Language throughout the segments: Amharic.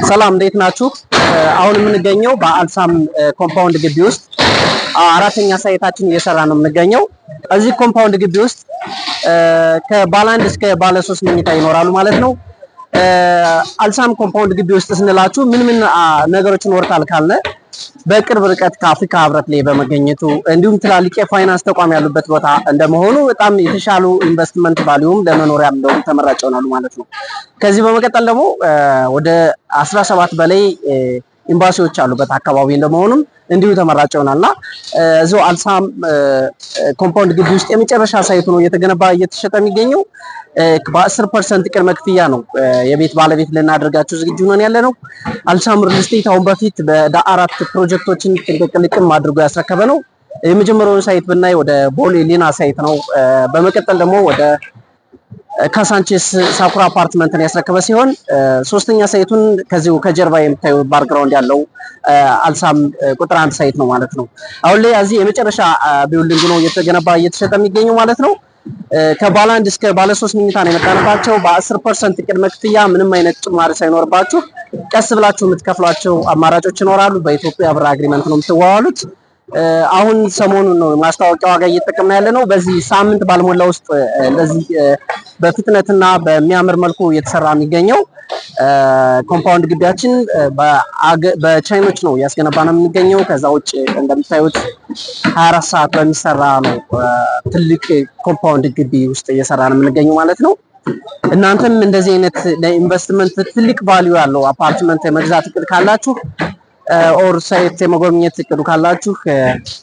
ሰላም እንዴት ናችሁ? አሁን የምንገኘው በአልሳም ኮምፓውንድ ግቢ ውስጥ አራተኛ ሳይታችን እየሰራ ነው የምንገኘው። እዚህ ኮምፓውንድ ግቢ ውስጥ ከባለ አንድ እስከ ባለ 3 መኝታ ይኖራሉ ማለት ነው። አልሳም ኮምፓውንድ ግቢ ውስጥ ስንላችሁ ምን ነገሮችን ወርታል ካልነ በቅርብ ርቀት ከአፍሪካ ህብረት ላይ በመገኘቱ እንዲሁም ትላልቅ የፋይናንስ ተቋም ያሉበት ቦታ እንደመሆኑ በጣም የተሻሉ ኢንቨስትመንት ቫልዩም ለመኖሪያም እንደውም ተመራጭ ይሆናሉ ማለት ነው። ከዚህ በመቀጠል ደግሞ ወደ 17 በላይ ኤምባሲዎች አሉበት አካባቢ እንደመሆኑም እንዲሁ ተመራጭ ይሆናልና እዚሁ አልሳም ኮምፓውንድ ግቢ ውስጥ የመጨረሻ ሳይቱ ነው እየተገነባ እየተሸጠ የሚገኘው። በ10% ቅድመ ክፍያ ነው የቤት ባለቤት ልናደርጋችሁ ዝግጁ ነን ያለ ነው። አልሳም ሪል ስቴት አሁን በፊት በ4 ፕሮጀክቶችን ጥንቅልቅም አድርጎ ያስረከበ ነው። የመጀመሪያውን ሳይት ብናይ ወደ ቦሌ ሊና ሳይት ነው። በመቀጠል ደግሞ ወደ ካሳንቺስ ሳኩራ አፓርትመንትን ያስረከበ ሲሆን ሶስተኛ ሳይቱን ከዚሁ ከጀርባ የምታዩ ባክግራውንድ ያለው አልሳም ቁጥር 1 ሳይት ነው ማለት ነው። አሁን ላይ እዚህ የመጨረሻ ቢልዲንግ ነው እየተገነባ እየተሸጠ የሚገኘው ማለት ነው። ከባለ 1 እስከ ባለ 3 መኝታ ነው የመጣንባቸው። በ10% ቅድመ ክፍያ ምንም አይነት ጭማሪ ሳይኖርባችሁ ቀስ ብላችሁ የምትከፍሏቸው አማራጮች ይኖራሉ። በኢትዮጵያ ብር አግሪመንት ነው የምትዋዋሉት። አሁን ሰሞኑን ነው ማስታወቂያ ዋጋ እየተጠቀምን ያለ ነው። በዚህ ሳምንት ባልሞላ ውስጥ እንደዚህ በፍጥነትና በሚያምር መልኩ እየተሰራ የሚገኘው ኮምፓውንድ ግቢያችን በቻይኖች ነው ያስገነባ ነው የሚገኘው። ከዛ ውጭ እንደምታዩት 24 ሰዓት በሚሰራ ነው ትልቅ ኮምፓውንድ ግቢ ውስጥ እየሰራ ነው የምንገኘው ማለት ነው። እናንተም እንደዚህ አይነት ለኢንቨስትመንት ትልቅ ቫልዩ ያለው አፓርትመንት መግዛት እቅድ ካላችሁ ኦር ሳይት የመጎብኘት እቅዱ ካላችሁ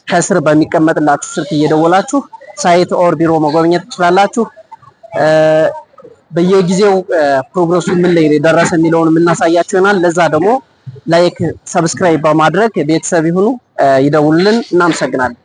ከስር በሚቀመጥላችሁ ስልክ እየደወላችሁ ሳይት ኦር ቢሮ መጎብኘት ትችላላችሁ። በየጊዜው ፕሮግረሱ ምን ላይ ደረሰ የሚለውን የምናሳያችሁ ይሆናል። ለዛ ደግሞ ላይክ፣ ሰብስክራይብ በማድረግ ቤተሰብ ይሁኑ፣ ይደውሉልን። እናመሰግናለን።